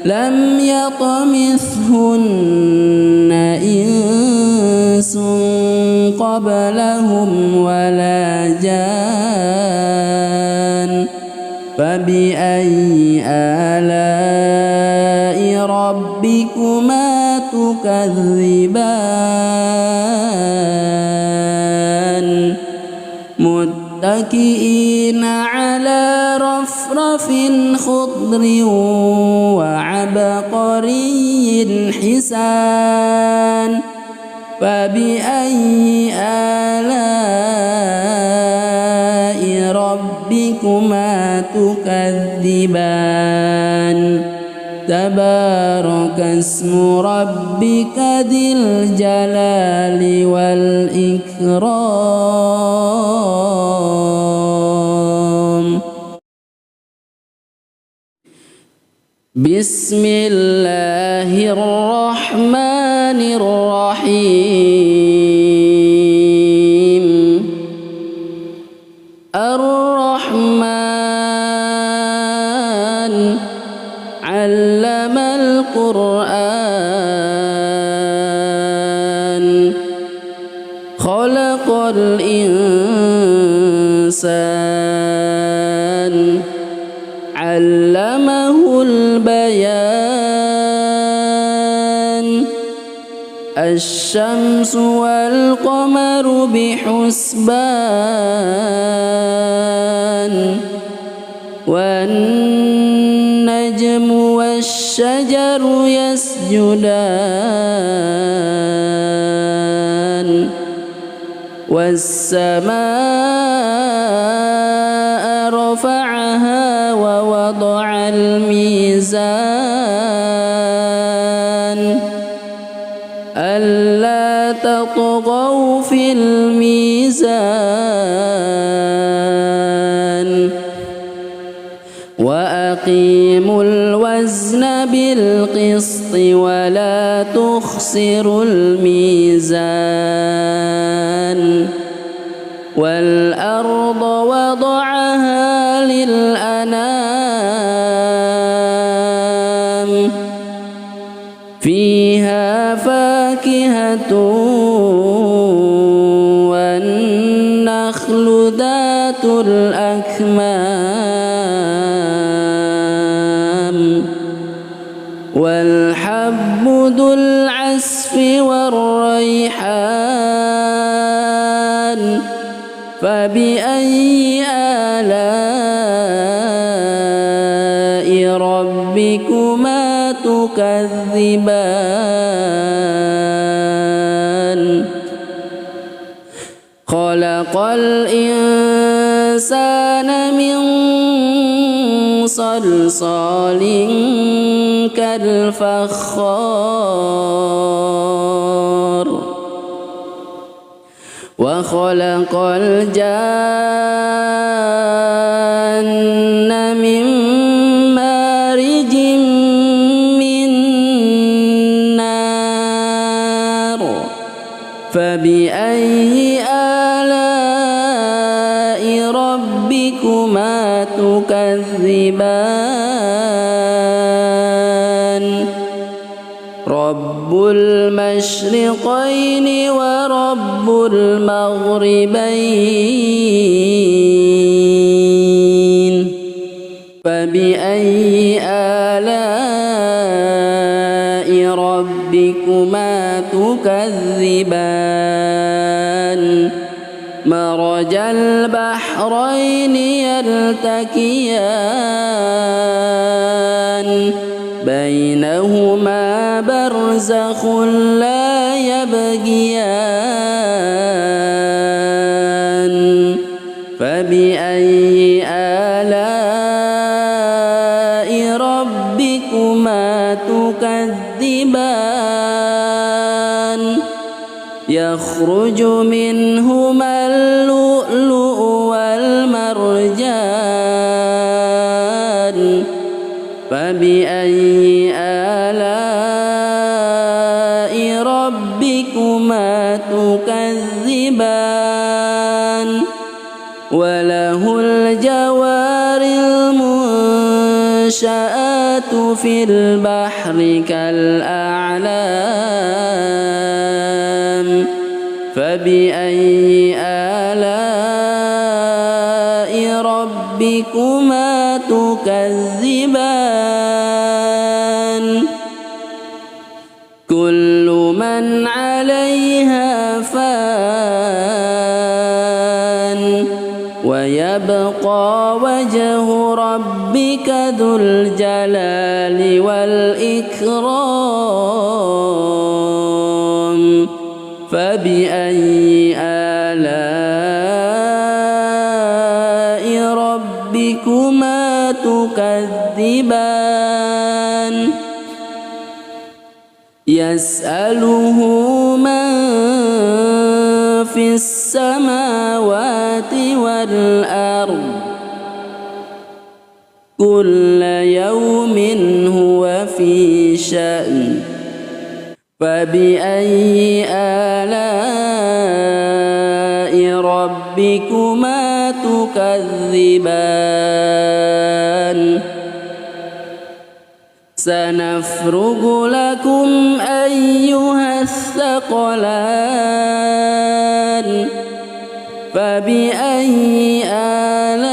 لم يطمثهن إنس قبلهم ولا جان فبأي آلاء ربكما تكذبان متكئين على رفرف خضر وعبقري حسان فبأي آلاء ربكما تكذبان تبارك اسم ربك ذي الجلال والإكرام بسم الله الرحمن الرحيم الرحمن علم القرآن خلق الإنسان علمه البيان الشمس والقمر بحسبان والنجم والشجر يسجدان والسماء رفعها ووضع الميزان ألا تطغوا في الميزان وأقيموا الوزن بالقسط ولا تخسروا الميزان والأرض وضعها للأنام فيها فاكهة والنخل ذات الأكمام والحب ذو العصف والريحان فبأي آلاء ربكما تكذبان خلق الإنسان من صلصال كالفخار وخلق الجان من مارج من نار فبأي آلاء ربكما تكذبان رب المشرقين ورب المغربين فبأي آلاء ربكما تكذبان مرج البحرين يلتقيان بينهما برزخ لا يبغيان فبأي آلاء ربكما تكذبان يخرج منهما اللؤلؤ والمرجان فبأي آلاء ربكما تكذبان وله الجوار المنشآت في البحر كالأعلام فبأي آلاء ربكما تكذبان كل من عليها فان ويبقى وجه ربك ذو الجلال والإكرام فبأي آلاء ربكما تكذبان يسأله من في السماوات والأرض كل يوم هو في شأن فبأي آلاء ربكما تكذبان سنفرغ لكم أيها الثقلان فبأي آلاء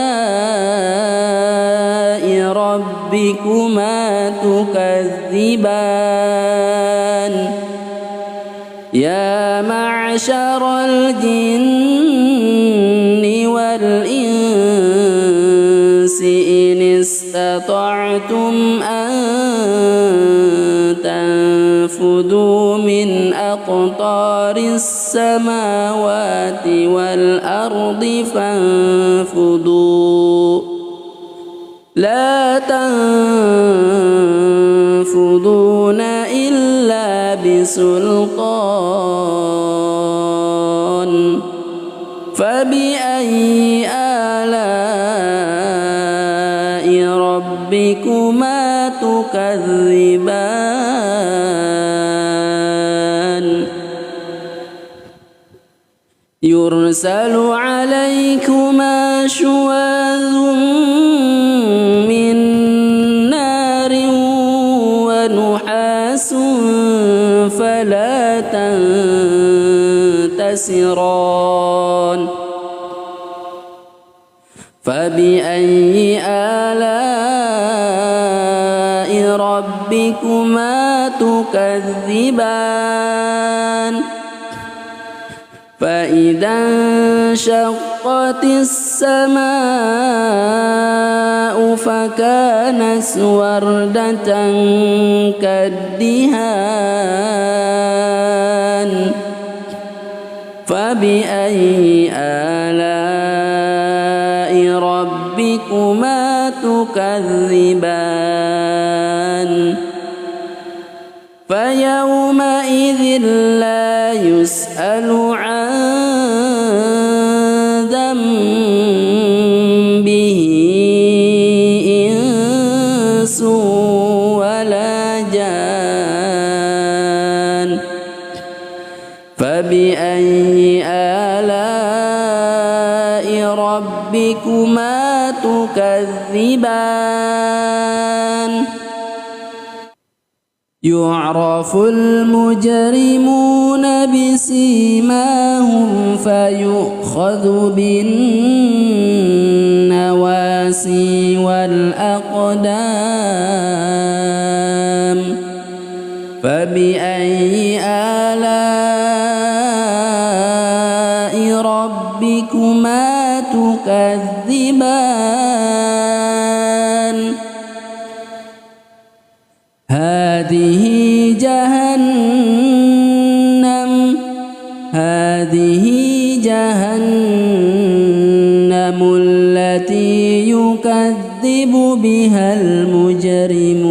ربكما تكذبان يا معشر الجن والإنس إن استطعتم أن تنفذوا من أقطار السماوات والأرض فانفذوا لا تنفذون إلا بسلطان فبأي آلاء ربكما تكذبان يرسل عليكما شواظ من نار ونحاس فلا تنتصران فبأي آلاء ربكما تكذبان فإذا انشقت السماء فكانت وردة كالدهان فبأي آلاء ربكما تكذبان فيومئذ لا يسأل عن ذنبه إنس ولا جان فبأي آلاء ربكما تكذبان يعرف المجرمون بسيماهم فيؤخذ بالنواسي والأقدام فبأي آلاء ربكما تكذبان هذه جهنم التي يكذب بها المجرمون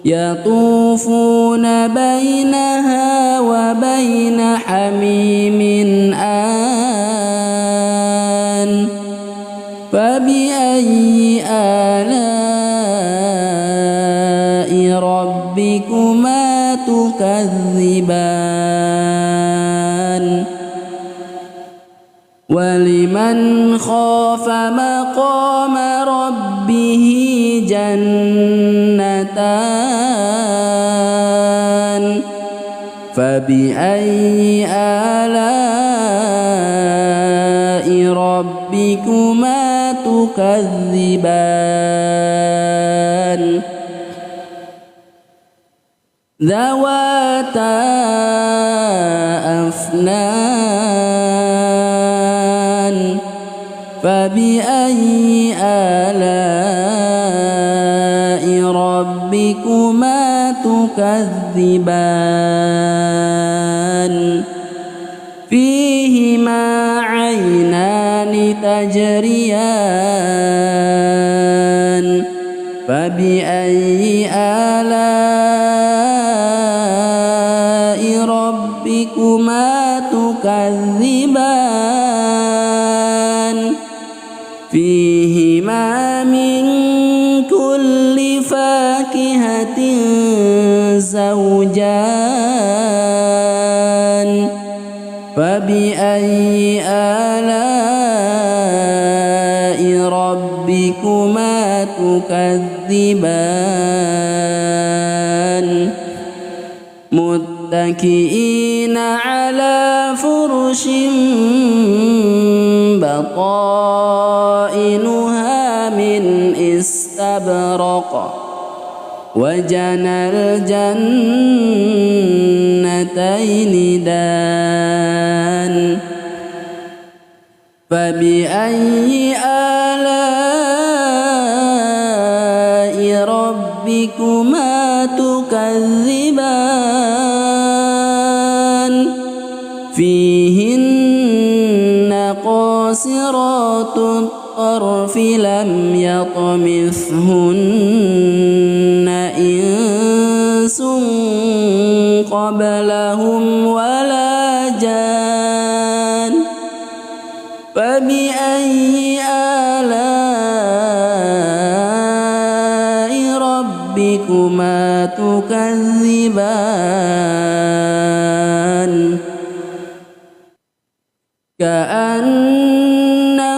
يطوفون بينها وبين حميم آن فبأي آلاء ربكما تكذبان ولمن خاف مقام ربه جنتان فبأي آلاء ربكما تكذبان ذواتا أفنان فبأي آلاء ربكما تكذبان فيهما عينان تجريان فبأي آلاء ربكما تكذبان فيهما من كل فاكهة زوجان فبأي آلاء ربكما تكذبان متكئين على فرش بطائنها من استبرق وجنى الجنتين دان فبأي آلاء ربكما تكذبان فيهن قاصرات الطرف لم يطمثهن إنس قبلهم ولا جان فبأي آلاء ربكما تكذبان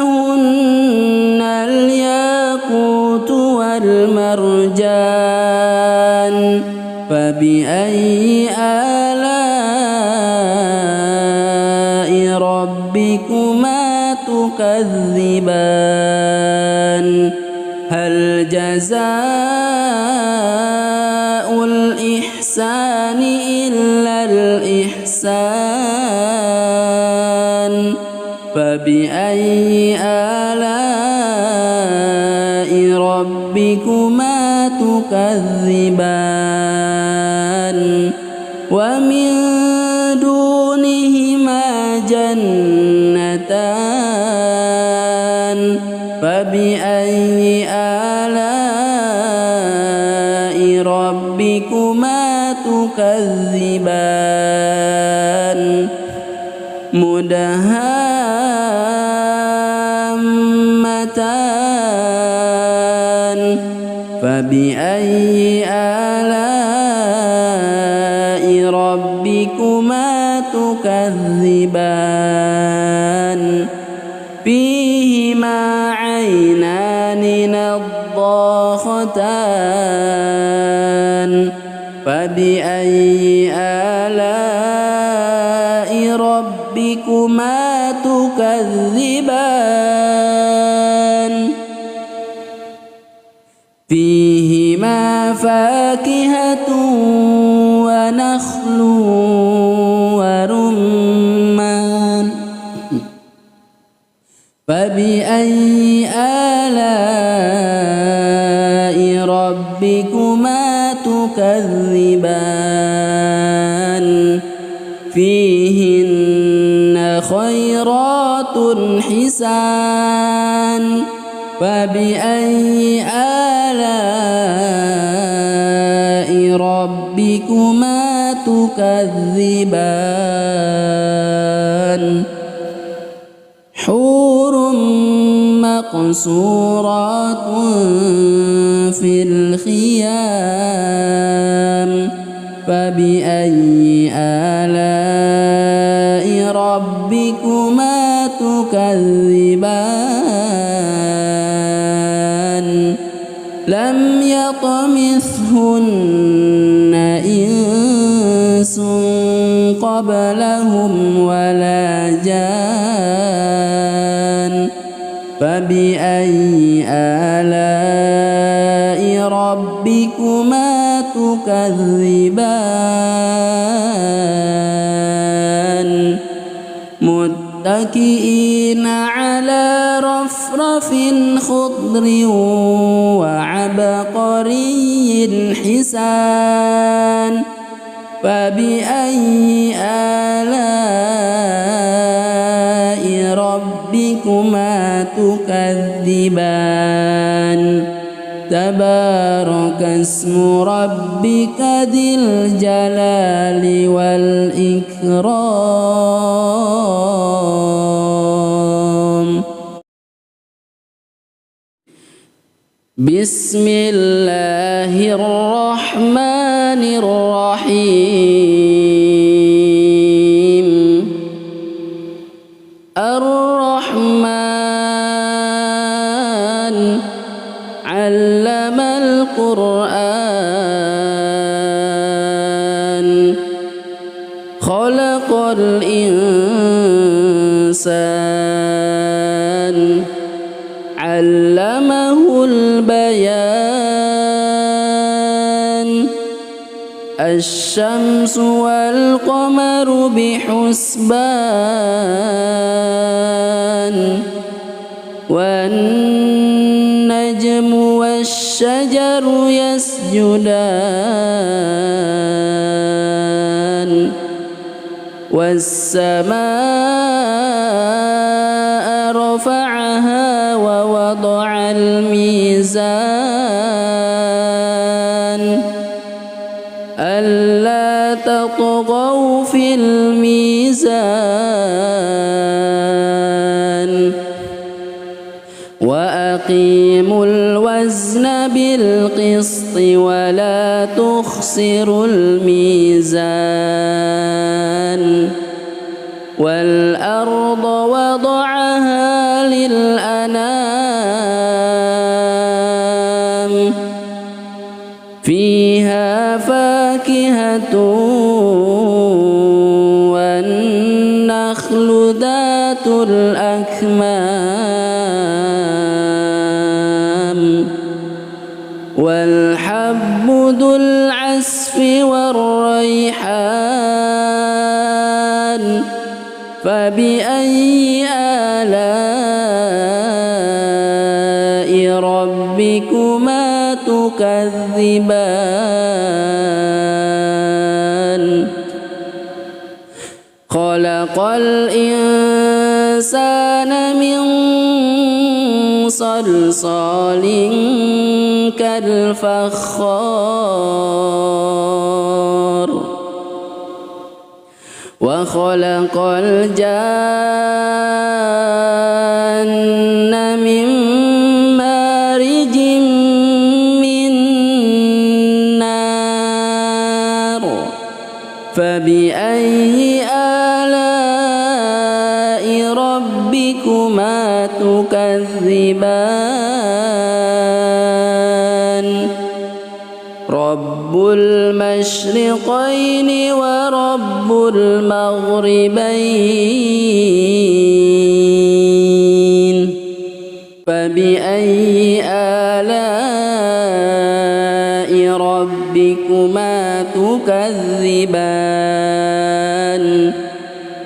كأنهن الياقوت والمرجان فبأي آلاء ربكما تكذبان هل جزاء الإحسان إلا الإحسان فبأي آلاء ربكما تكذبان ومن دونهما جنتان فبأي آلاء ربكما تكذبان مدهامتان فبأي آلاء ربكما تكذبان فيهما عينان نضاختان فبأي آلاء ربكما تكذبان فيهما فاكهة ونخل ورمان فبأي آلاء ربكما تكذبان فيهن خيرات حسان فبأي آلاء ربكما تكذبان حور مقصورات في الخيام فبأي آلاء ربكما تكذبان لم يطمثهن إنس قبلهم ولا جان فبأي آلاء ربكما تكذبان متكئين على رفرف خضر وعبقري حسان فبأي آلاء ربكما تكذبان تبارك اسم ربك ذي الجلال والإكرام بسم الله الرحمن الرحيم الرحمن علم القرآن خلق الإنسان علمه البيان الشمس والقمر بحسبان والنجم والشجر يسجدان والسماء رفعها ووضع الميزان ألا تطغوا في الميزان وأقيموا الوزن بالقسط ولا تخسروا الميزان والأرض وضعها للأنام فيها فاكهة والنخل ذات الأكمام والحب ذو العصف والريحان فبأي آلاء ربكما تكذبان خلق الإنسان من صلصال كالفخار وخلق الجان من مارج من نار فبأي آلاء ربكما تكذبان رب المشرقين ورب المغربين فبأي آلاء ربكما تكذبان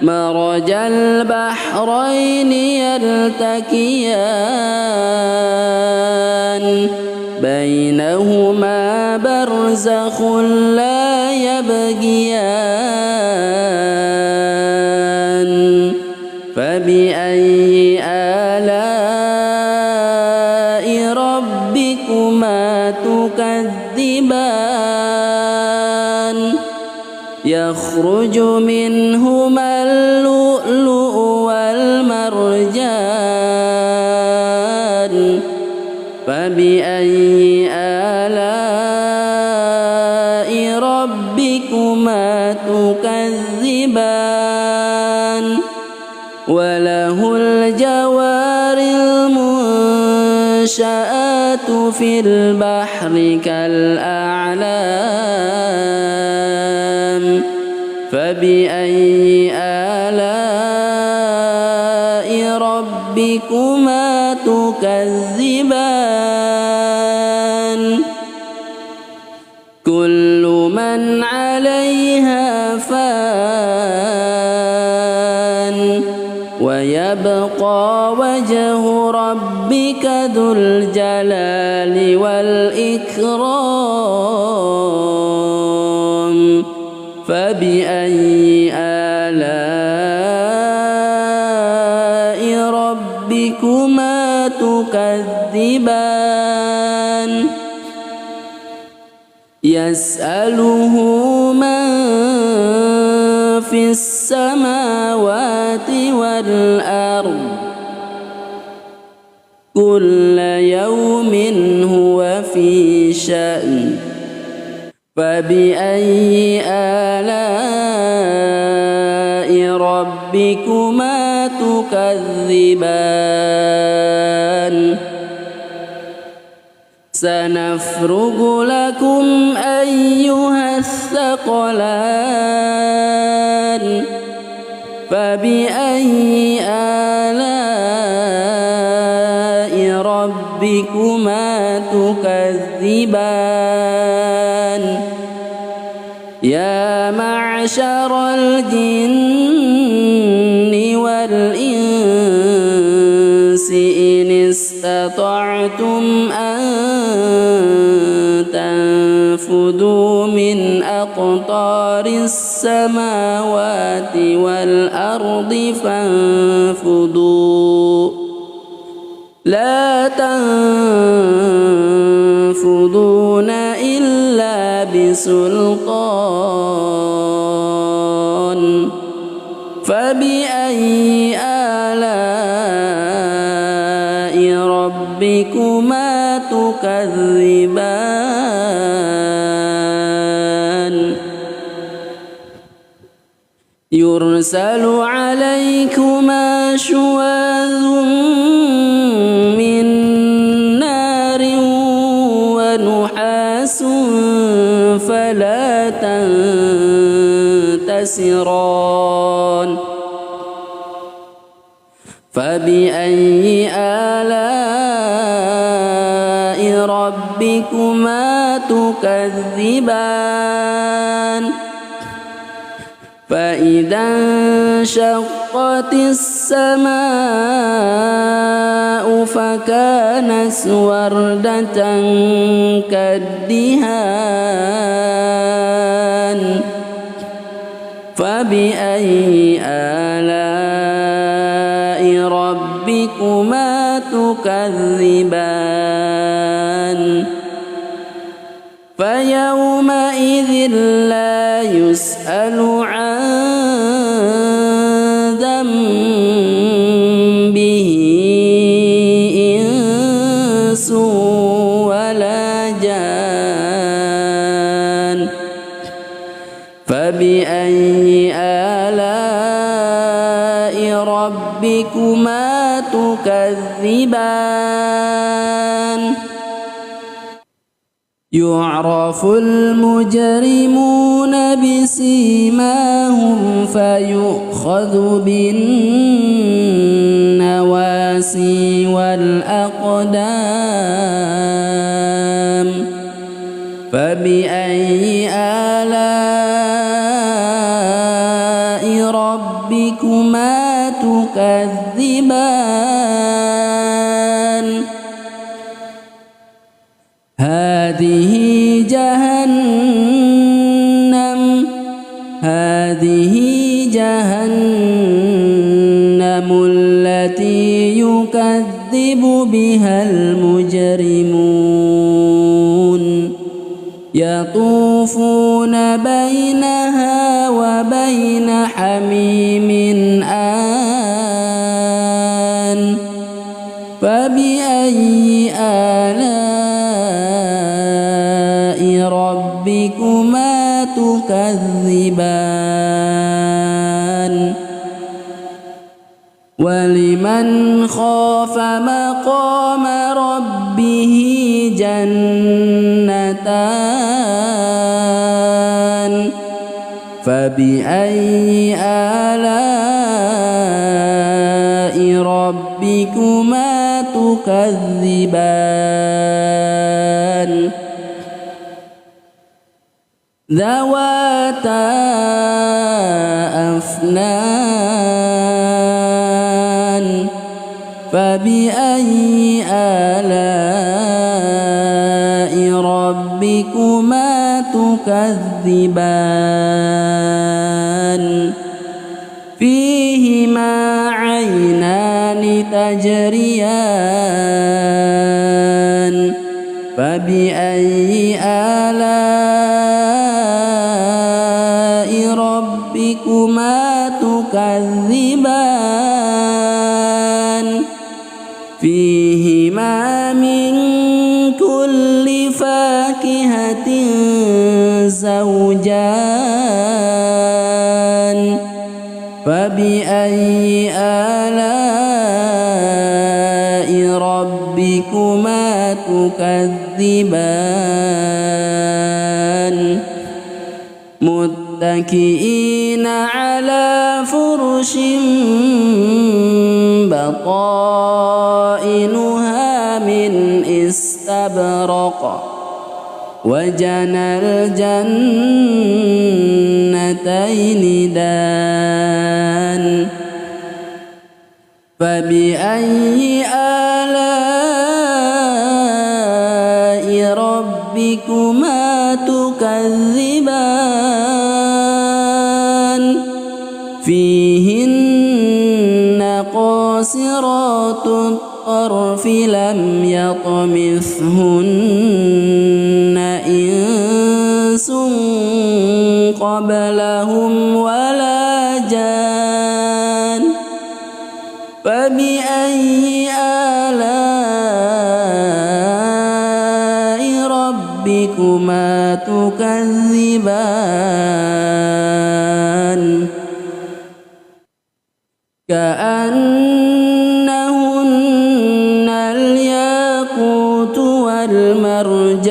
مرج البحرين يلتقيان بينهما برزخ لا يبغيان فبأي آلاء ربكما تكذبان يخرج منهما اللؤلؤ والمرجان فبأي آلاء ربكما تكذبان وله الجوار المنشآت في البحر كالأعلام فبأي آلاء ربكما تكذبان كل من عليها فان ويبقى وجه ربك ذو الجلال والإكرام فبأي آلاء ربكما تكذبان يسأله من في السماوات والأرض كل يوم هو في شأن فبأي آلاء ربكما تكذبان سنفرغ لكم أيها الثقلان فبأي آلاء ربكما تكذبان يا معشر الجن والإنس إن استطعتم أن تنفذوا من أقطار السماوات والأرض فانفذوا لا تنفذون إلا بسلطان فبأي آلاء ربكما تكذبان يرسل عليكما شواظ من نار ونحاس فلا تنتصران فبأي آلاء ربكما تكذبان فإذا انشقت السماء فكانت وردة كالدهان فبأي آلاء ربكما تكذبان فيومئذ لا يسأل عن ذنبه إنس ولا جان فبأي آلاء ربكما تكذبان يعرف المجرمون بسيماهم فيؤخذ بالنواسي والأقدام فبأي آلاء ربكما تكذبان هذه جهنم التي يكذب بها المجرمون يطوفون بينها وبين حميم آن فبأي آلاء ربكما تكذبان ولمن خاف مقام ربه ربه جنتان فبأي آلاء ربكما تكذبان ذواتا أفنان فبأي آلاء ربكما تكذبان فيهما عينان تجريان فبأي آلاء ربكما تكذبان فيهما من كل فاكهة زوجان فبأي آلاء ربكما تكذبان متكئين على فرش بطائنها من استبرق وجنى الجنتين دان فبأي آلاء ربكما تكذبان فيهن قاصرات الطرف لم يطمثهن إنس قبلهم ولا جان فبأي آلاء ربكما تكذبان كأنهن الياقوت والمرجان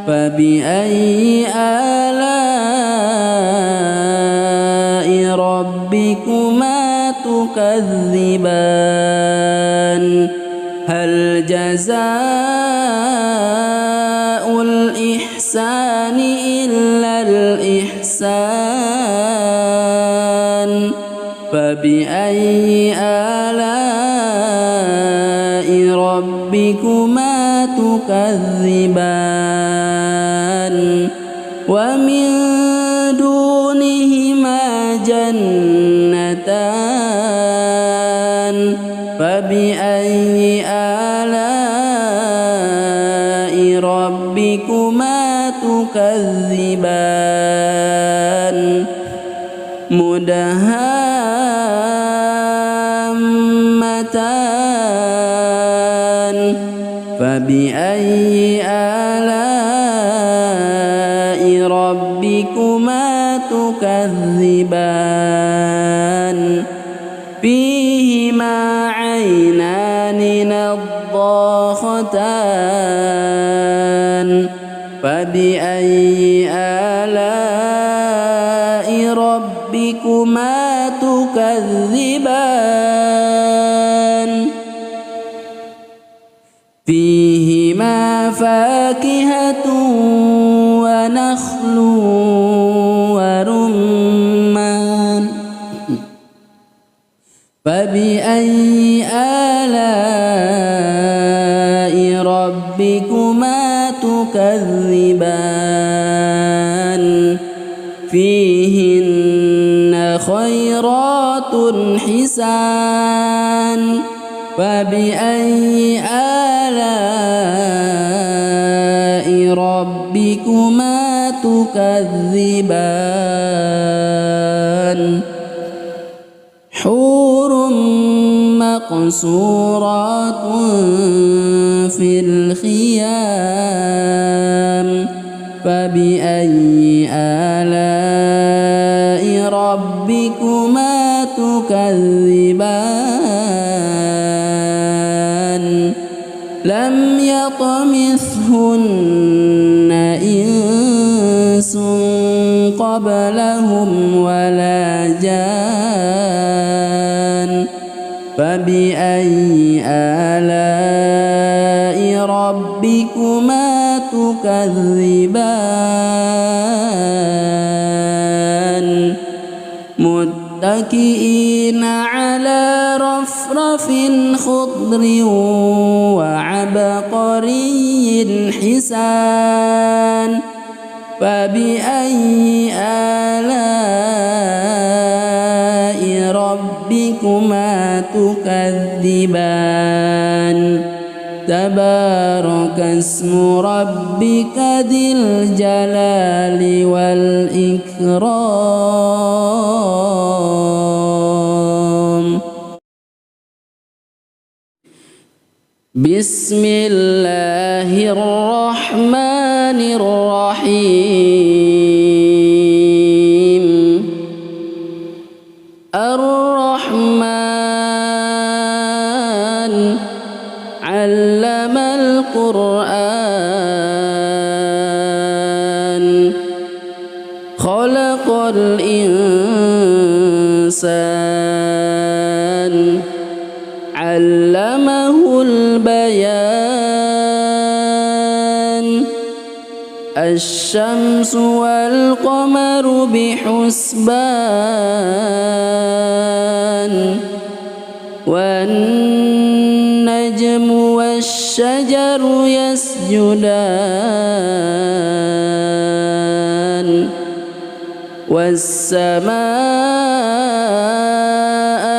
فبأي آلاء ربكما تكذبان هل جزاء الإحسان إلا الإحسان فبأي آلاء ربكما تكذبان ومن دونهما جنتان فبأي آلاء ربكما تكذبان مدهامتان فبأي آلاء ربكما تكذبان فيهما عينان نضاختان فبأي آلاء ربكما تكذبان فيهما فاكهة ونخل ورمان فبأي آلاء ربكما تكذبان فيهن خيرات حسان فبأي آلاء ربكما تكذبان حور مقصورات في الخيام فبأي آلاء ربكما تكذبان لم يطمثهن إنس قبلهم ولا جان فبأي آلاء ربكما تكذبان متكئين على رفرف خضر وعبقري حسان فبأي آلاء ربكما تكذبان تبارك اسم ربك ذي الجلال والإكرام بسم الله الرحمن الرحيم الرحمن علم القرآن خلق الإنسان علمه البيان الشمس والقمر بحسبان والنجم والشجر يسجدان والسماء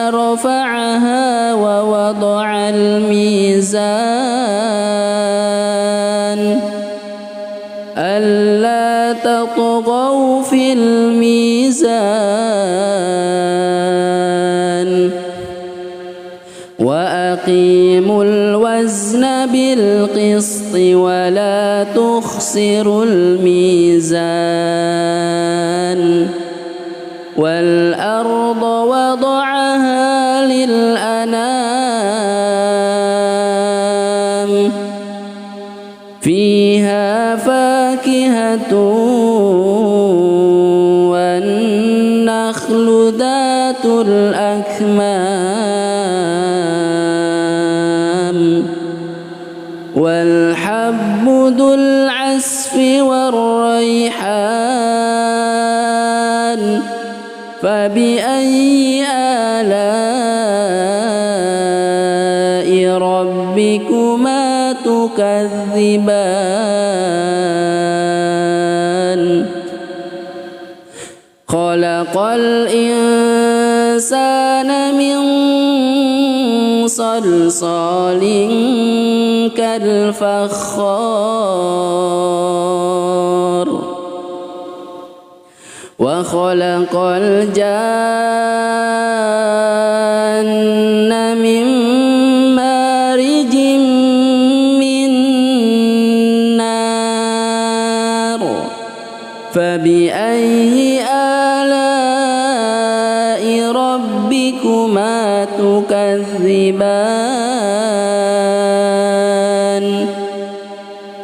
رفعها ووضع الميزان ألا تطغوا في الميزان وأقيموا الوزن بالقسط ولا تخسروا الميزان والأرض وضعها للأنام فيها فاكهة والنخل ذات الأكمام والحب ذو العصف والريحان فبأي آلاء ربكما تكذبان خلق الإنسان من صلصال كالفخار وخلق الجان من مارج من نار فبأي آلاء ربكما تكذبان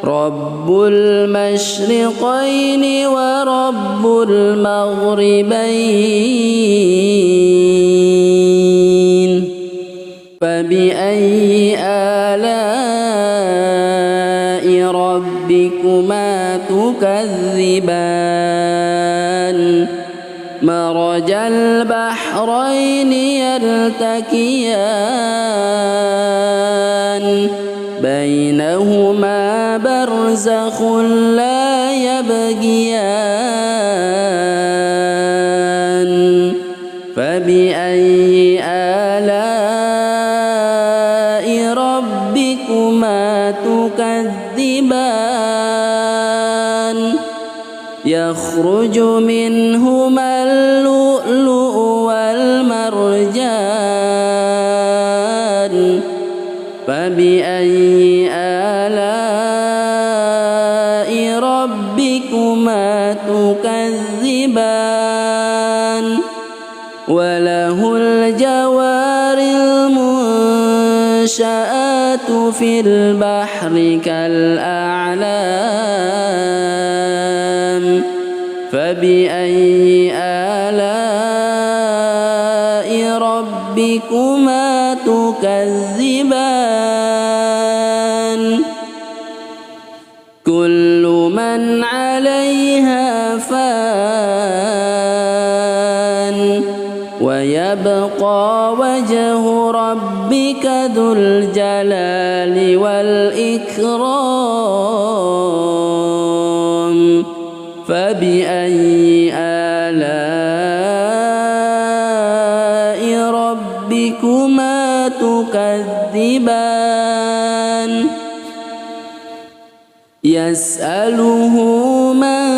رب المشرقين ورب المغربين فبأي آلاء ربكما تكذبان مرج البحرين يلتقيان بينهما برزخ لا يبغيان فبأي آلاء ربكما تكذبان يخرج منهما اللؤلؤ والمرجان فبأي آلاء ربكما تكذبان وله الجوار المنشآت في البحر كالأعلام فبأي آلاء ربكما تكذبان كل من عليها فان ويبقى وجه ربك ذو الجلال والإكرام فبأي آلاء ربكما تكذبان يسأله من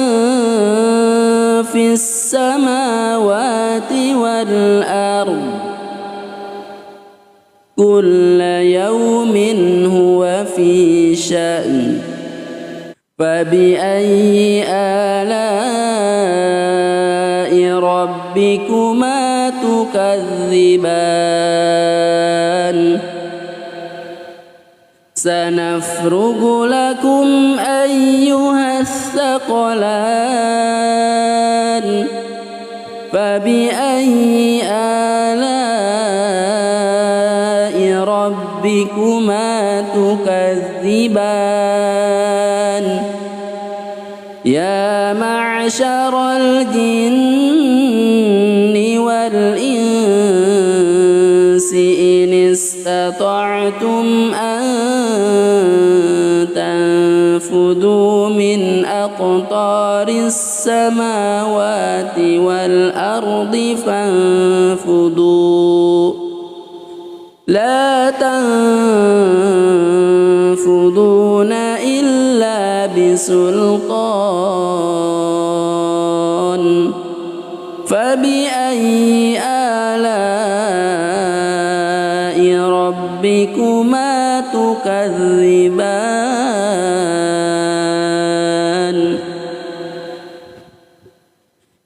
في السماوات والأرض كل يوم هو في شأن فبأي آلاء ربكما تكذبان سنفرغ لكم أيها الثقلان فبأي آلاء ربكما تكذبان يا معشر الجن والإنس إن استطعتم أن تنفذوا من أقطار السماوات والأرض فانفذوا لا تنفذون إلا بسلطان فبأي آلاء ربكما تكذبان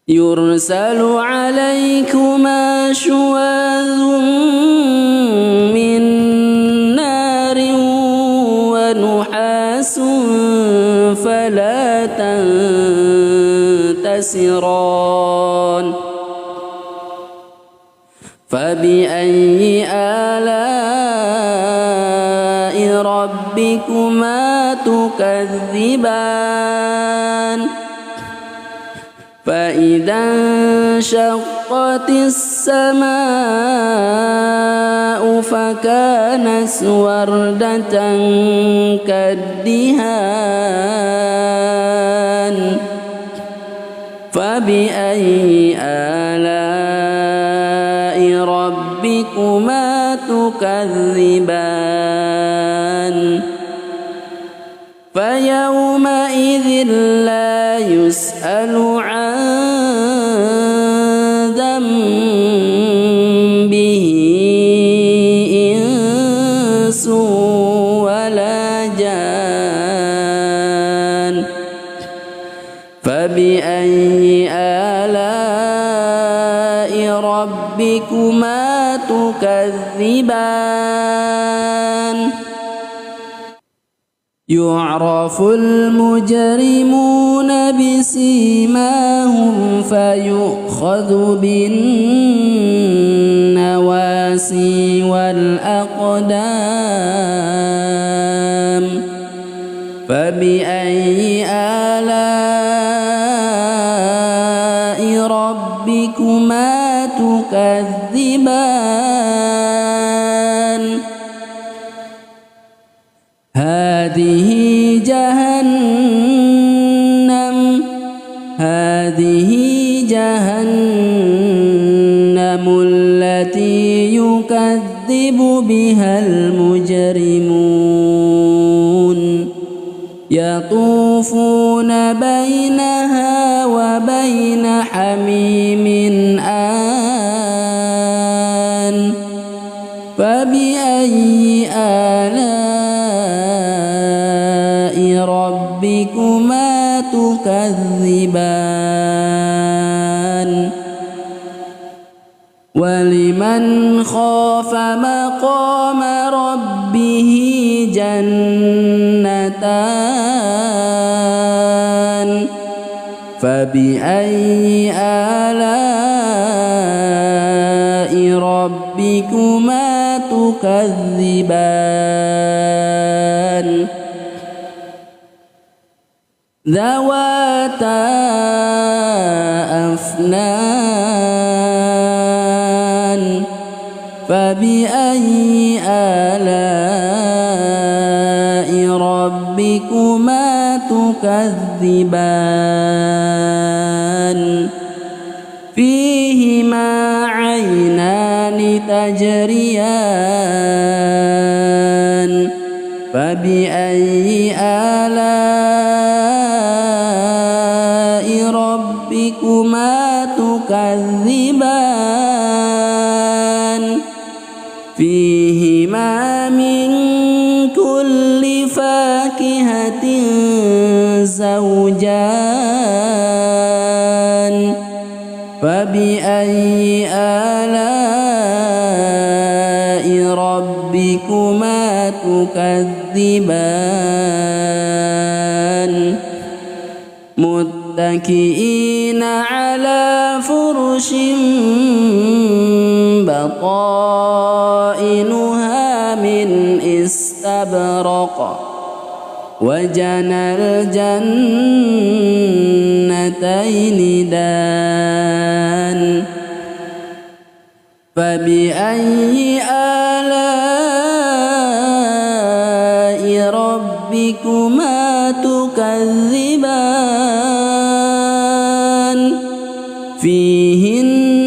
يرسل عليكما شواظ من نار ونحاس فلا تنتصران فبأي آلاء ربكما تكذبان فإذا انشقت السماء فكانت وردة كالدهان فبأي آلاء ربكما تكذبان فيومئذ لا يسأل عن ذنبه إنس ولا جان فبأي آلاء ربكما تكذبان يعرف المجرمون بسيماهم فيؤخذ بالنواسي والأقدام فبأي آلاء ربكما تكذبان هذه جهنم التي يكذب بها المجرمون يطوفون بينها وبين حميم آن فبأي آلاء ربكما تكذبان ولمن خاف مقام ربه جنتان فبأي آلاء ربكما تكذبان ذواتا أفنان فبأي آلاء ربكما تكذبان فيهما عينان تجريان فبأي آلاء ربكما تكذبان فيهما من كل فاكهة زوجان فبأي آلاء ربكما تكذبان متكئين على فرش بطائنها من استبرق وجنى الجنتين دان فبأي آلاء ربكما تكذبان فيهن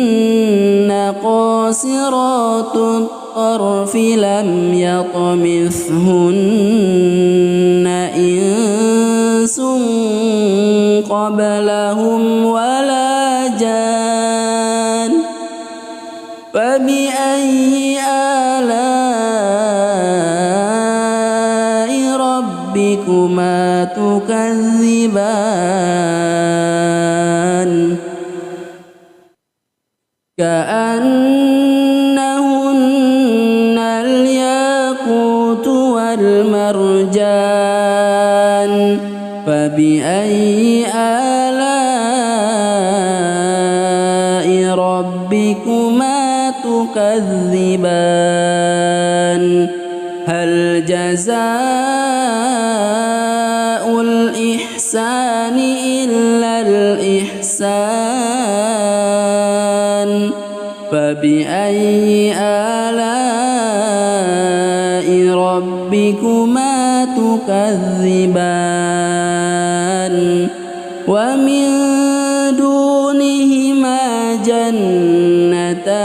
قاصرات الطرف لم يطمثهن إنس قبلهم ولا جان فبأي آلاء ربكما تكذبان كأنهن الياقوت والمرجان فبأي آلاء ربكما تكذبان هل جزاء الإحسان إلا الإحسان فبأي آلاء ربكما تكذبان ومن دونهما جنتان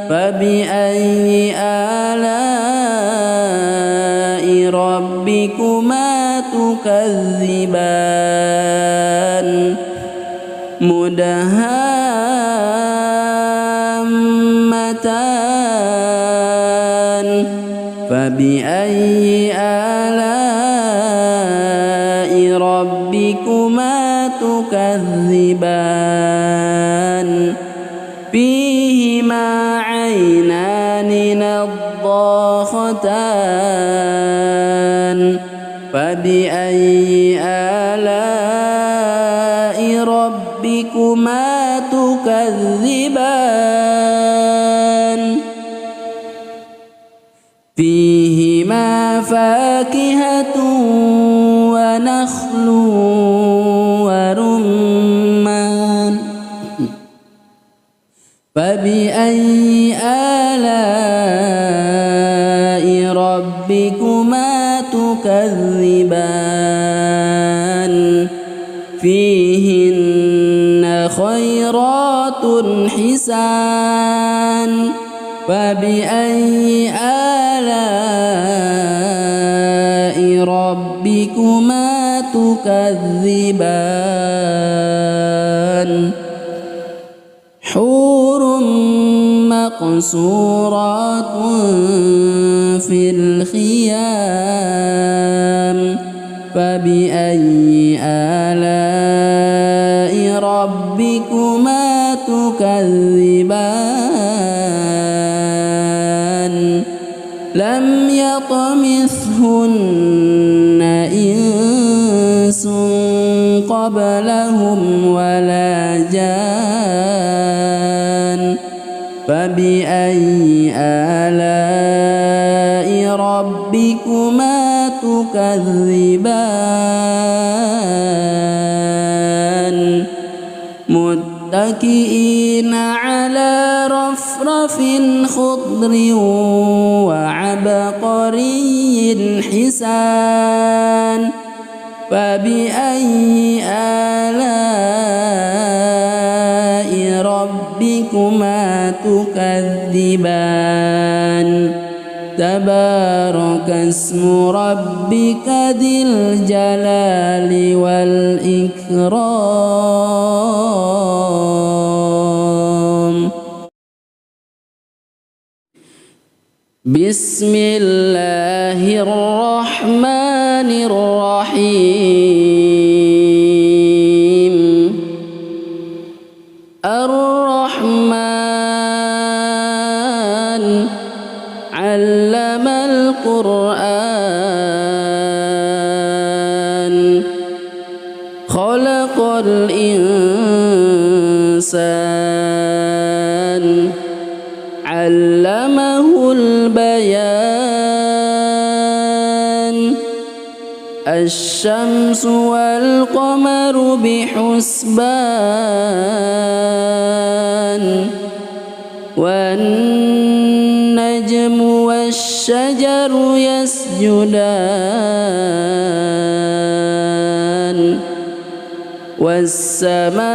فبأي آلاء ربكما تكذبان مدهامتان فبأي آلاء ربكما تكذبان فيهما عينان نضاختان فبأي آلاء ربكما تكذبان فيهما فاكهة ونخل ورمان فبأي آلاء ربكما تكذبان فيهن خيرات حسان فبأي آلاء ربكما تكذبان حور مقصورات في الخيام فبأي آلاء ربكما تكذبان لم يطمثهن إنس قبلهم ولا جان فبأي آلاء ربكما تكذبان متكئين على رفرف خضر وعبقري حسان فبأي آلاء ربكما تكذبان تبارك اسم ربك ذي الجلال والإكرام بسم الله الرحمن الرحيم الرحمن علم القرآن خلق الإنسان علمه البيان الشمس والقمر بحسبان والنجم والشجر يسجدان والسماء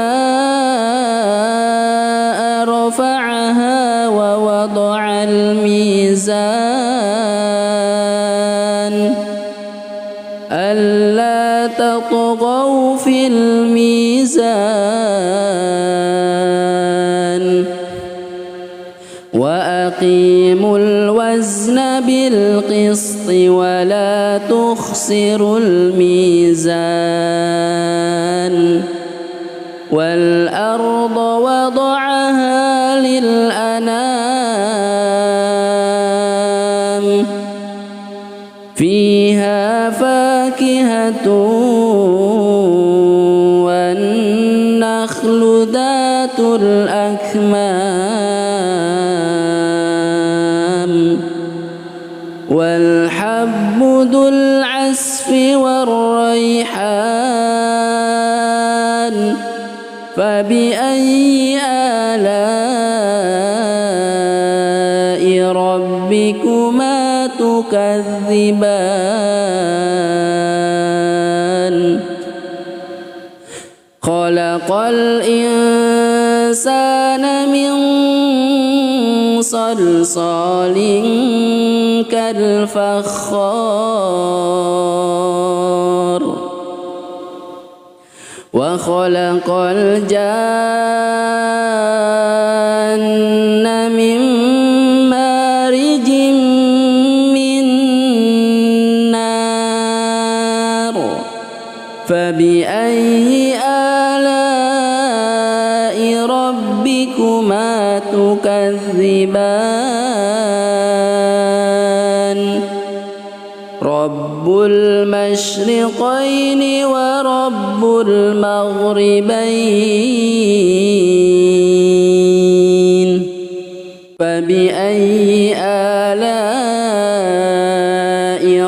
رفعها ووضع الميزان ألا تطغوا في الميزان وأقيموا الوزن بالقسط ولا تخسروا الميزان والأرض وضعها للأنام فيها فاكهة والنخل ذات الأكمام والحب ذو العصف والريحان فبأي آلاء ربكما تكذبان خلق الإنسان من صلصال كالفخار وخلق الجان من مارج من نار فبأي آلاء ربكما تكذبان رب المشرقين ورب المغربين فبأي آلاء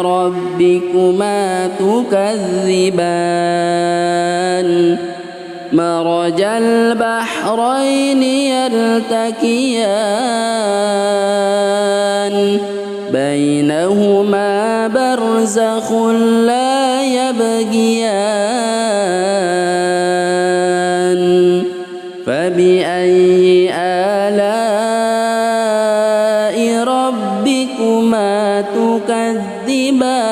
ربكما تكذبان مرج البحرين يلتقيان بينهما برزخ لا يبغيان فبأي آلاء ربكما تكذبان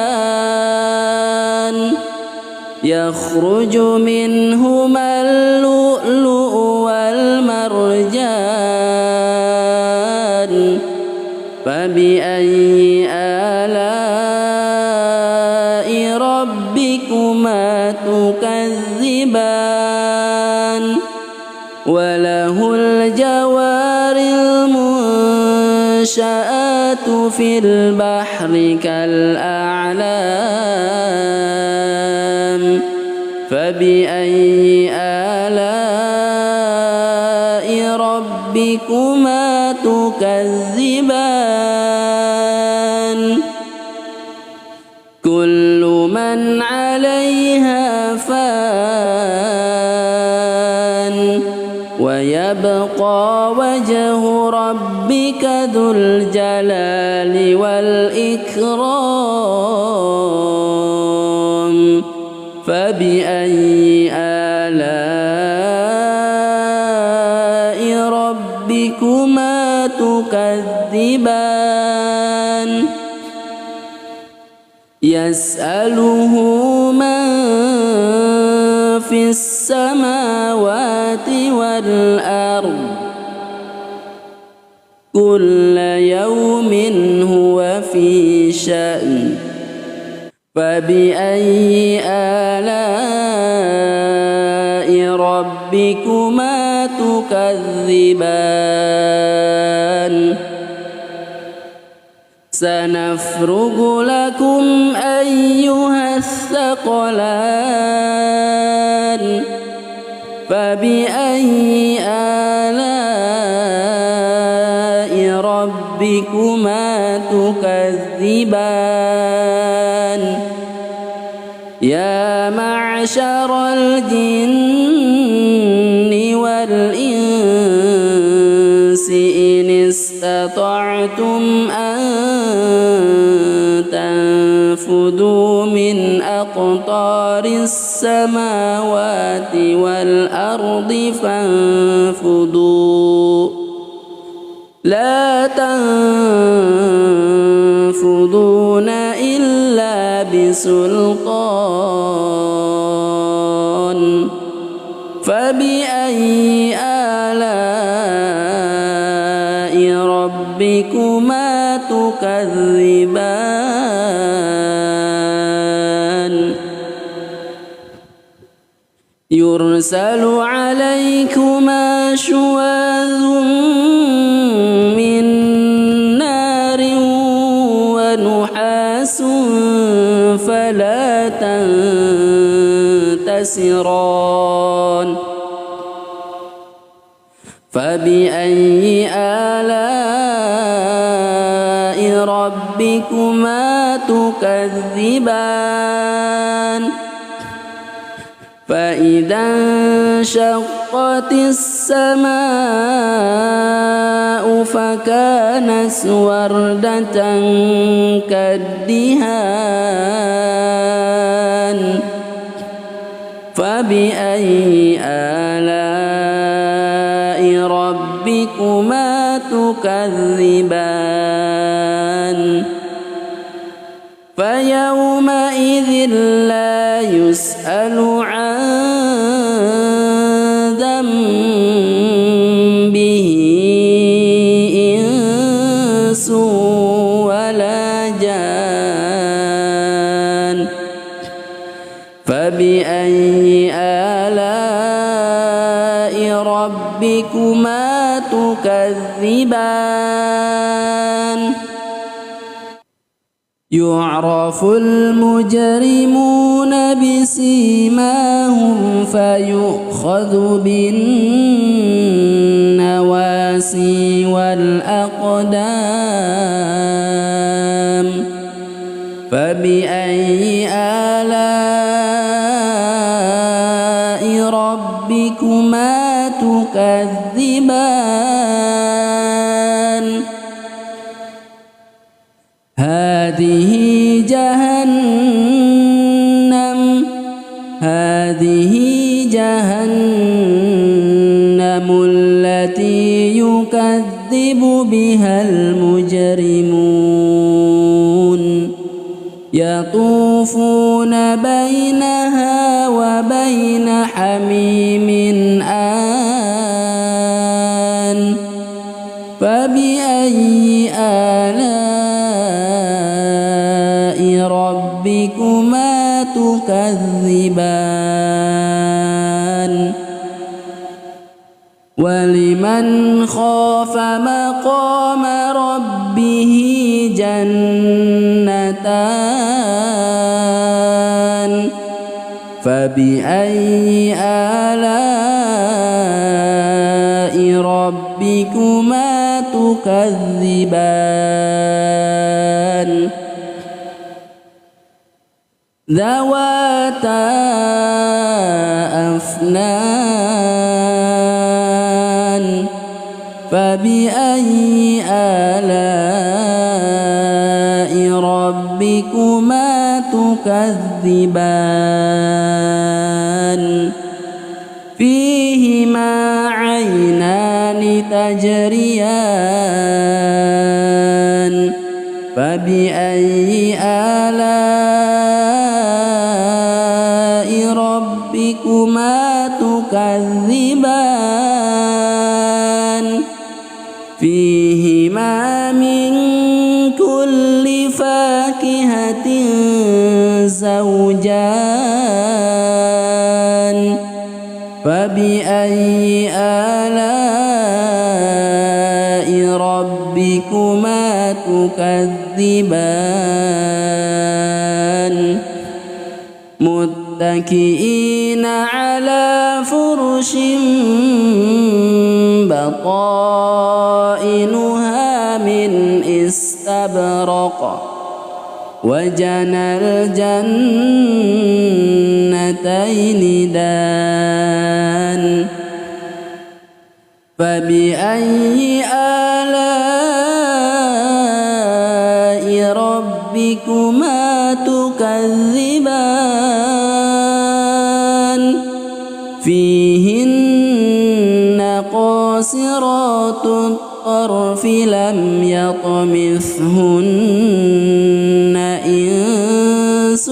يخرج منهما اللؤلؤ والمرجان فبأي آلاء ربكما تكذبان وله الجوار المنشآت في البحر كالأعلام فبأي آلاء ربكما تكذبان كل من عليها فان ويبقى وجه ربك ذو الجلال والإكرام فبأي آلاء ربكما تكذبان يسأله من في السماوات والأرض كل يوم هو في شأن فبأي آلاء ربكما تكذبان سنفرغ لكم أيها الثقلان فبأي آلاء ربكما تكذبان يا معشر الجن والإنس إن استطعتم أن تنفذوا من أقطار السماوات والأرض فانفذوا لا تنفذون إلا بسلطان فبأي آلاء ربكما تكذبان يرسل عليكما شواظ من نار ونحاس فلا تنتصران فبأي آلاء ربكما تكذبان فإذا انشقت السماء فكانت وردة كالدهان فبأي آلاء ربكما تكذبان فيومئذ لا يسأل عن ذنبه إنس ولا جان فبأي آلاء ربكما تكذبان يعرف المجرمون بسيماهم فيؤخذ بالنواسي والأقدام فبأي آلاء ربكما تكذبان هذه جهنم التي يكذب بها المجرمون يطوفون بينها وبين حميم آن فبأي آلاء ربكما تكذبان ولمن خاف مقام ربه الرحمن فبأي آلاء ربكما تكذبان ذواتا أفنان فبأي آلاء ربكما تكذبان فيهما عينان تجريان فبأي آلاء ربكما تكذبان فيهما من كل فاكهة زوجان فبأي آلاء ربكما تكذبان متكئين على فرش بطائنها من استبرق وجنى الجنتين دان فبأي آلاء ربكما تكذبان فيهن قاصرات الطرف لم يطمثهن إنس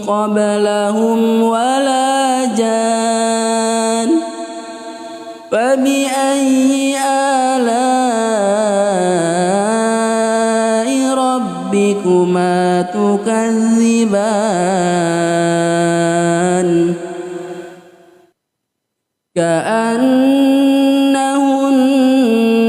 قبلهم ولا جان فبأي آلاء ربكما تكذبان كأنهن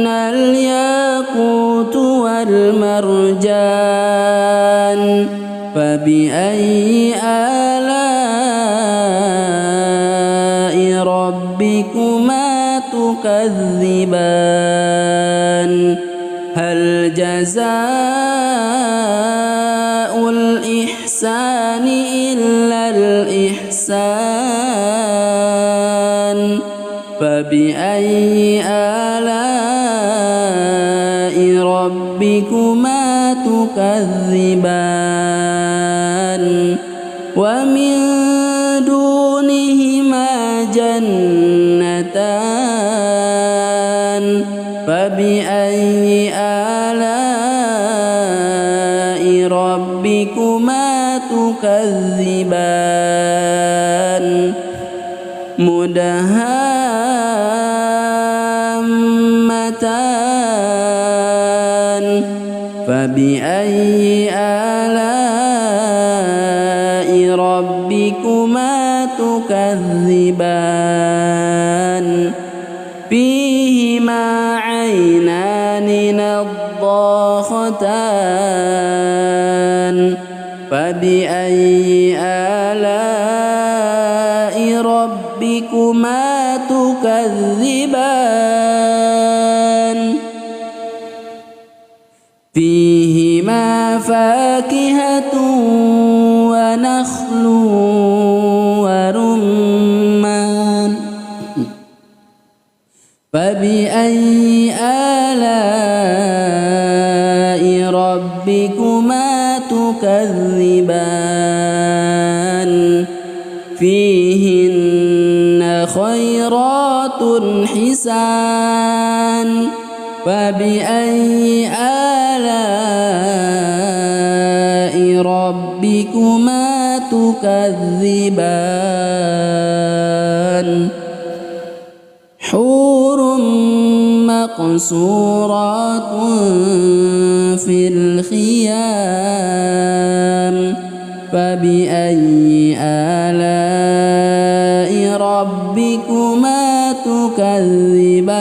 الياقوت والمرجان فبأي آلاء ربكما تكذبان هل جزاء الإحسان إلا الإحسان فبأي آلاء ربكما تكذبان ومن دونهما جنتان فبأي آلاء ربكما تكذبان مدهامتان فبأي آلاء ربكما تكذبان فيهما عينان نضاختان فبأي آلاء ربكما تكذبان فيهما فاكهة ونخل ورمان فبأي آلاء ربكما تكذبان فيهن خيرات حسان فبأي آلاء ربكما تكذبان حور مقصورات في الخيام فبأي آلاء ربكما تكذبان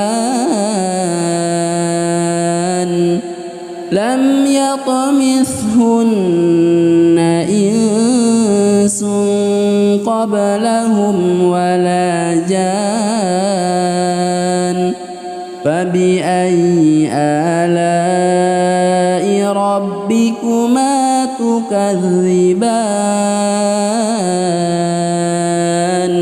لم يطمثهن إنس قبلهم ولا جان فبأي آلاء ربكما تكذبان